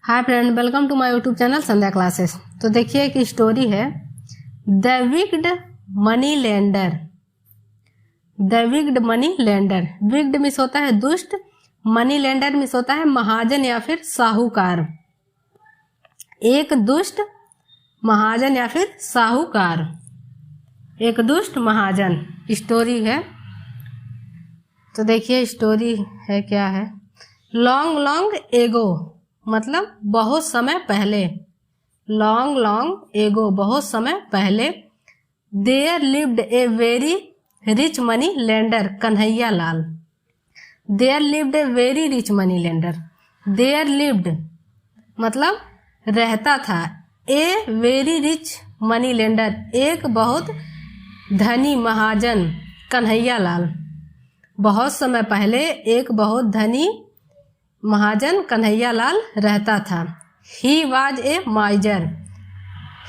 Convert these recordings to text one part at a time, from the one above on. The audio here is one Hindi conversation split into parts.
Hi friend, welcome to my YouTube channel Sandhya classes. तो देखिए एक स्टोरी है, the wicked money lender. The wicked money lender, wicked means होता है दुष्ट, मनी लेंडर मिस होता है महाजन या फिर साहूकार। एक दुष्ट महाजन या फिर साहूकार, एक दुष्ट महाजन स्टोरी है। तो देखिए स्टोरी है क्या है। लॉन्ग लॉन्ग एगो मतलब बहुत समय पहले, लॉन्ग लॉन्ग एगो बहुत समय पहले, there lived a very rich money lender Kanhaiya Lal. There lived a very rich money lender, there lived मतलब रहता था, a very rich money lender एक बहुत धनी महाजन कन्हैया लाल। बहुत समय पहले एक बहुत धनी महाजन कन्हैया लाल रहता था। He was a माइजर,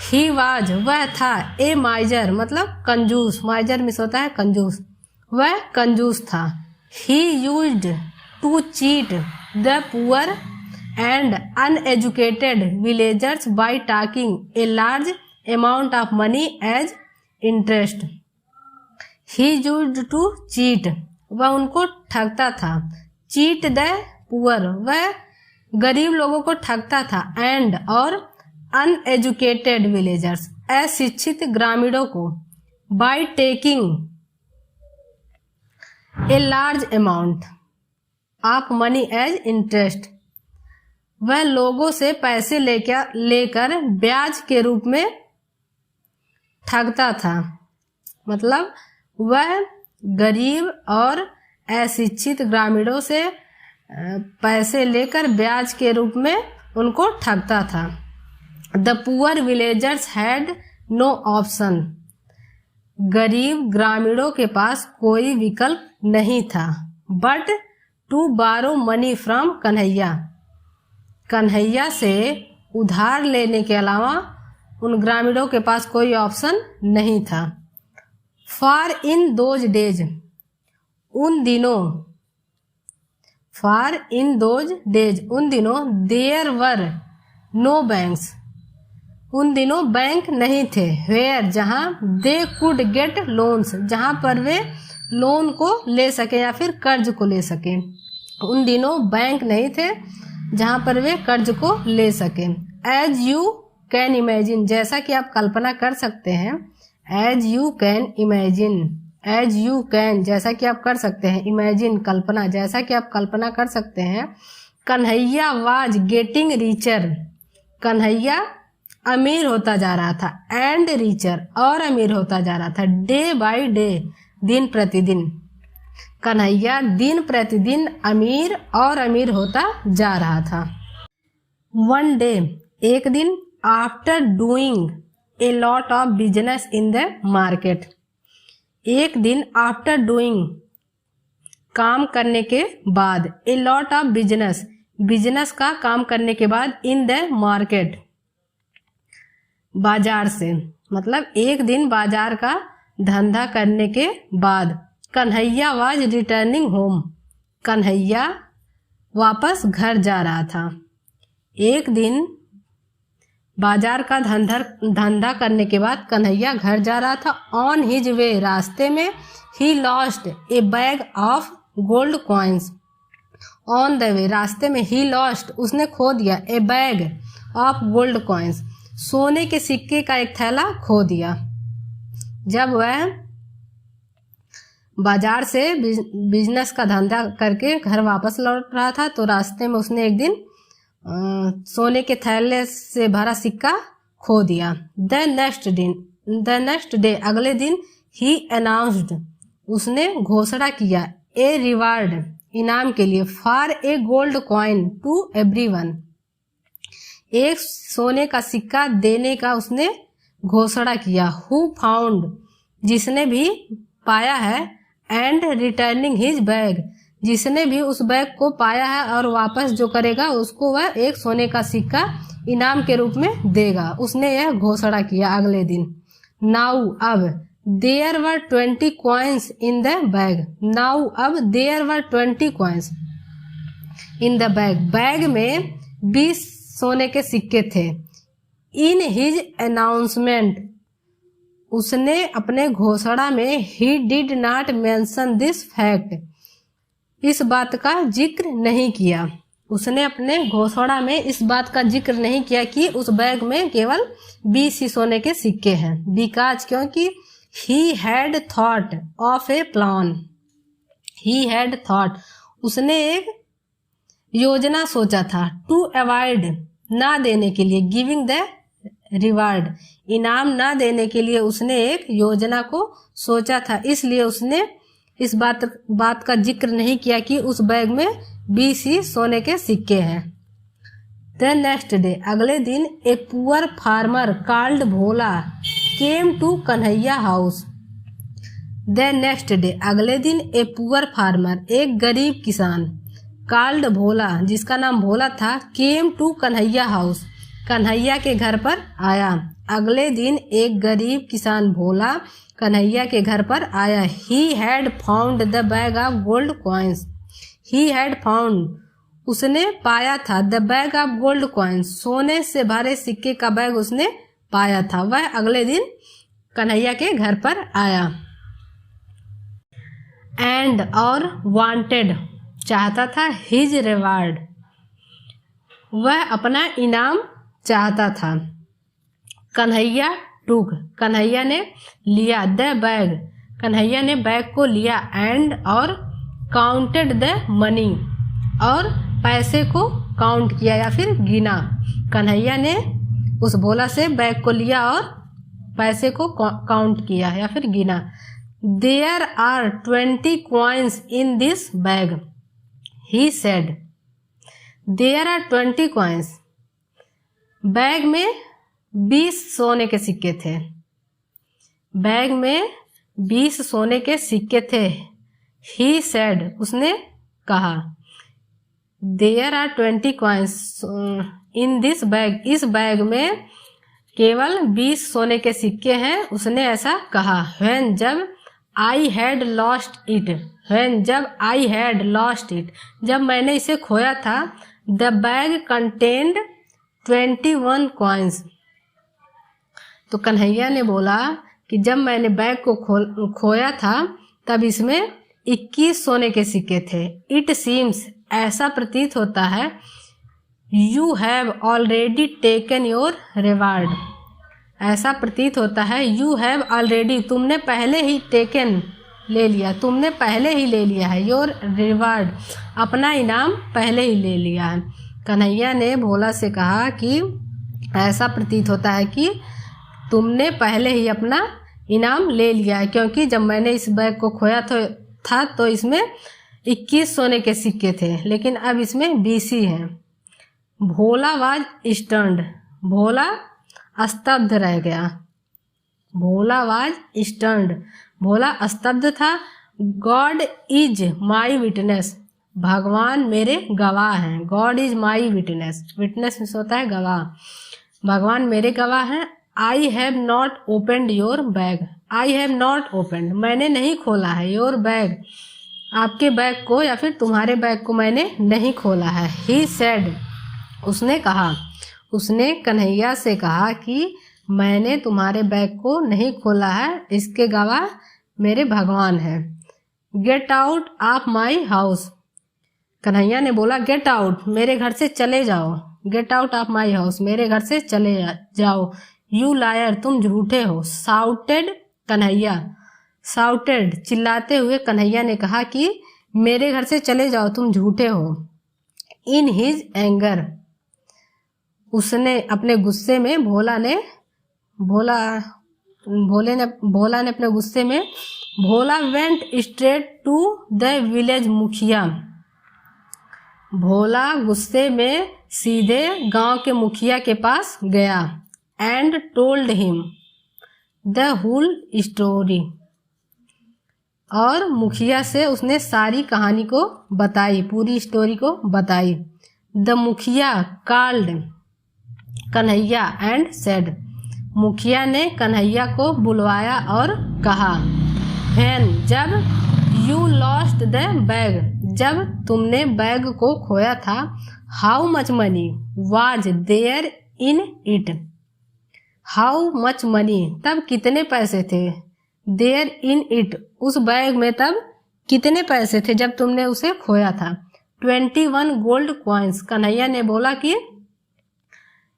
he was वह था, ए माइजर मतलब कंजूस, माइजर मिस होता है कंजूस, वह कंजूस था। He used to cheat the poor and uneducated villagers by taking a large amount of money as interest. He used to cheat, वह उनको ठगता था, चीट द पुअर वह गरीब लोगों को ठगता था, एंड और अनएजुकेटेड विलेजर्स अशिक्षित ग्रामीणों को, by taking a large amount of money as interest, वह लोगों से पैसे लेकर ब्याज के रूप में ठगता था। मतलब वह गरीब और अशिक्षित ग्रामीणों से पैसे लेकर ब्याज के रूप में उनको ठगता था। The poor villagers had no option, गरीब ग्रामीणों के पास कोई विकल्प नहीं था, but to borrow money from Kanhaiya, Kanhaiya से उधार लेने के अलावा उन ग्रामीणों के पास कोई ऑप्शन नहीं था। फॉर इन दोज डेज, उन दिनों, फॉर इन दोज डेज उन दिनों, देयर वर नो बैंक्स, उन दिनों बैंक नहीं थे, वेयर जहां, दे कुड गेट लोन्स जहां पर वे लोन को ले सके या फिर कर्ज को ले सके। उन दिनों बैंक नहीं थे जहां पर वे कर्ज को ले सके। एज यू कैन इमेजिन, जैसा कि आप कल्पना कर सकते हैं, as you can imagine, as you can जैसा कि आप कर सकते हैं, इमेजिन कल्पना, जैसा कि आप कल्पना कर सकते हैं। Kanhaiya was getting richer, Kanhaiya अमीर होता जा रहा था, एंड रिचर और अमीर होता जा रहा था, डे बाय डे दिन प्रतिदिन, कन्हैया दिन प्रतिदिन अमीर और अमीर होता जा रहा था। वन डे एक दिन, after doing a lot of business in the market, एक दिन आफ्टर डूइंग काम करने के बाद, a lot of business business का काम करने के बाद, इन द मार्केट बाजार से, मतलब एक दिन बाजार का धंधा करने के बाद, Kanhaiya was returning home, Kanhaiya वापस घर जा रहा था। एक दिन बाजार का धंधा करने के बाद कन्हैया घर जा रहा था। ऑन हिज वे रास्ते में, he lost A bag of gold coins, on the way रास्ते में, ही लॉस्ट उसने खो दिया, ए बैग ऑफ गोल्ड कॉइन्स सोने के सिक्के का एक थैला खो दिया। जब वह बाजार से बिजनेस का धंधा करके घर वापस लौट रहा था तो रास्ते में उसने एक दिन सोने के थैले से भरा सिक्का खो दिया। द नेक्स्ट डे अगले दिन, ही अनाउंस्ड उसने घोषणा किया, ए रिवार्ड इनाम के लिए, for a gold coin to everyone, एक सोने का सिक्का देने का उसने घोषणा किया। हु फाउंड जिसने भी पाया है, एंड रिटर्निंग हिज बैग जिसने भी उस बैग को पाया है और वापस जो करेगा उसको वह एक सोने का सिक्का इनाम के रूप में देगा। उसने यह घोषणा किया अगले दिन। नाउ अब, there were 20 coins in the bag, now अब there were 20 coins in the bag, bag में 20 सोने के सिक्के थे। इन हिज अनाउंसमेंट, उसने अपने घोषणा में he did not mention this fact, इस बात का जिक्र नहीं किया। उसने अपने घोषणा में इस बात का जिक्र नहीं किया कि उस बैग में केवल 20 ही सोने के सिक्के हैं। बिकॉज, क्योंकि he had thought of A plan, he had thought, उसने एक योजना सोचा था, टू अवॉइड, ना देने के लिए, गिविंग द रिवार्ड, इनाम ना देने के लिए उसने एक योजना को सोचा था, इसलिए उसने इस बात का जिक्र नहीं किया कि उस बैग में 20 ही सोने के सिक्के हैं। द नेक्स्ट डे, अगले दिन, a poor farmer called Bhola came to Kanhaiya house. The next day, अगले दिन, ए पुअर फार्मर, एक गरीब किसान, कॉल्ड भोला, जिसका नाम भोला था, came to Kanhaiya house, Kanhaiya के घर पर आया। अगले दिन एक गरीब किसान भोला कन्हैया के घर पर आया। He had found the bag of gold coins, he had found, उसने पाया था, the bag of gold coins, सोने से भरे सिक्के का बैग उसने पाया था। वह अगले दिन कन्हैया के घर पर आया। एंड, और, वांटेड, चाहता था, हिज रिवार्ड, वह अपना इनाम चाहता था। कन्हैया टूक, कन्हैया ने लिया, द बैग, कन्हैया ने बैग को लिया, एंड, और, काउंटेड द मनी, और पैसे को काउंट किया या फिर गिना। कन्हैया ने उस भोला से बैग को लिया और पैसे को काउंट किया या फिर गिना। There are 20 coins in this bag, he said. There are 20 coins, bag में 20 सोने के सिक्के थे। बैग में 20 सोने के सिक्के थे। ही सेड, उसने कहा। There are 20 coins in this bag, इस बैग में केवल 20 सोने के सिक्के हैं, उसने ऐसा कहा। व्हेन, जब, I had lost it, when, जब, आई हैड लॉस्ट इट, जब मैंने इसे खोया था। द बैग कंटेन्ड 21 coins, तो कन्हैया ने बोला कि जब मैंने बैग को खोया था तब इसमें 21 सोने के सिक्के थे। इट सीम्स, ऐसा प्रतीत होता है, you have already taken your reward, ऐसा प्रतीत होता है, यू हैव ऑलरेडी, तुमने पहले ही, टेकन, ले लिया, तुमने पहले ही ले लिया है, योर रिवार्ड, अपना इनाम पहले ही ले लिया है। कन्हैया ने भोला से कहा कि ऐसा प्रतीत होता है कि तुमने पहले ही अपना इनाम ले लिया है, क्योंकि जब मैंने इस बैग को खोया था तो इसमें 21 सोने के सिक्के थे, लेकिन अब इसमें 20 ही हैं। भोला वाज स्टन्ड, भोला स्तब्ध रह गया। भोला वाज स्टन्ड, भोला स्तब्ध था। गॉड इज माई विटनेस, भगवान मेरे गवाह हैं। God is my witness, witness में होता है गवाह, भगवान मेरे गवाह हैं। I have not opened your bag, I have not opened, मैंने नहीं खोला है, योर बैग, आपके बैग को या फिर तुम्हारे बैग को मैंने नहीं खोला है। ही सेड, उसने कहा, उसने कन्हैया से कहा कि मैंने तुम्हारे बैग को नहीं खोला है, इसके गवाह मेरे भगवान हैं। Get out of my house, Kanhaiya ने बोला गेट आउट, मेरे घर से चले जाओ। Get out of my house, मेरे घर से चले जाओ। यू लायर, तुम झूठे हो। साउटेड कन्हैया, साउटेड, चिल्लाते हुए कन्हैया ने कहा कि मेरे घर से चले जाओ, तुम झूठे हो। इन हिज एंगर, उसने अपने गुस्से में, भोला ने अपने गुस्से में, Bhola went straight to the village मुखिया, भोला गुस्से में सीधे गांव के मुखिया के पास गया। And told him the whole story, और मुखिया से उसने सारी कहानी को बताई, पूरी स्टोरी को बताई। द मुखिया कॉल्ड कन्हैया एंड सेड, मुखिया ने कन्हैया को बुलवाया और कहा। व्हेन, जब, यू लॉस्ट द बैग, जब तुमने बैग को खोया था, how much money was there in it. How much money तब कितने पैसे थे, देयर इन इट उस बैग में तब कितने पैसे थे जब तुमने उसे खोया था। 21 गोल्ड कॉइन्स, कन्हैया ने बोला कि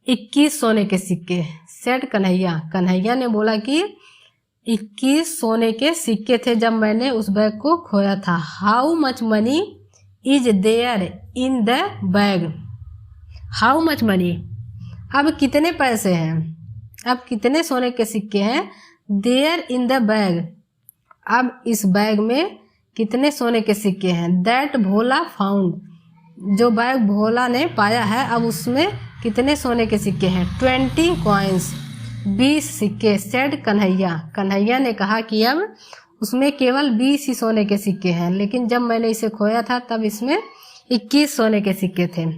21 सोने के सिक्के। सेड कन्हैया, कन्हैया ने बोला कि 21 सोने के सिक्के थे जब मैंने उस बैग को खोया था। How much money is there in the bag. How much money अब कितने पैसे हैं, अब कितने सोने के सिक्के हैं, देयर इन द बैग अब इस बैग में कितने सोने के सिक्के हैं। दैट भोला फाउंड जो बैग भोला ने पाया है, अब उसमें कितने सोने के सिक्के हैं। 20 कॉइन्स 20 सिक्के। सेड कन्हैया, कन्हैया ने कहा कि अब उसमें केवल 20 ही सोने के सिक्के हैं, लेकिन जब मैंने इसे खोया था तब इसमें 21 सोने के सिक्के थे।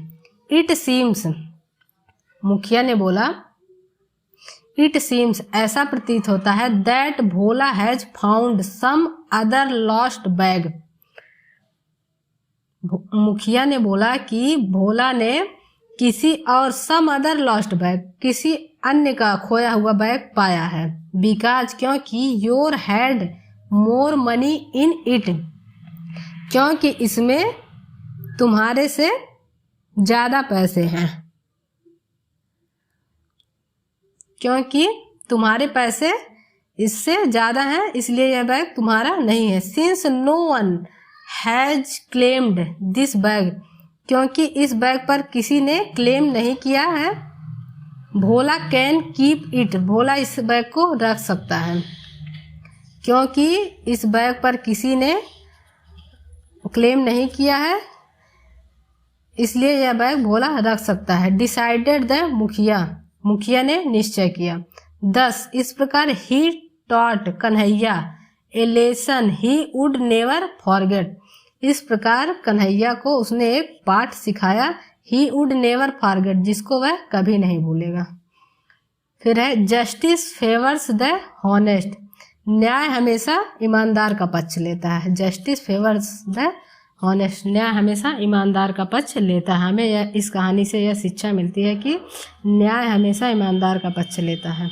इट सीम्स, मुखिया ने बोला, इट सीम्स ऐसा प्रतीत होता है, that Bhola has found some other lost bag. मुखिया ने बोला कि भोला ने किसी और सम अदर लॉस्ट बैग किसी अन्य का खोया हुआ बैग पाया है। बिकॉज क्योंकि your had more money in it क्योंकि इसमें तुम्हारे से ज्यादा पैसे हैं, क्योंकि तुम्हारे पैसे इससे ज़्यादा हैं इसलिए यह बैग तुम्हारा नहीं है। Since no one has claimed this bag क्योंकि इस बैग पर किसी ने क्लेम नहीं किया है। भोला कैन कीप इट भोला इस बैग को रख सकता है, क्योंकि इस बैग पर किसी ने क्लेम नहीं किया है इसलिए यह बैग भोला रख सकता है। डिसाइडेड द मुखिया, मुखिया ने निश्चय किया। 10 इस प्रकार he taught Kanhaiya A lesson he would never forget इस प्रकार कन्हैया को उसने एक पाठ सिखाया, ही वुड नेवर फॉरगेट जिसको वह कभी नहीं भूलेगा। फिर है जस्टिस फेवर्स द हॉनेस्ट, न्याय हमेशा ईमानदार का पक्ष लेता है। जस्टिस फेवर्स द हॉनेस्ट, न्याय हमेशा ईमानदार का पक्ष लेता है। हमें इस कहानी से यह शिक्षा मिलती है कि न्याय हमेशा ईमानदार का पक्ष लेता है।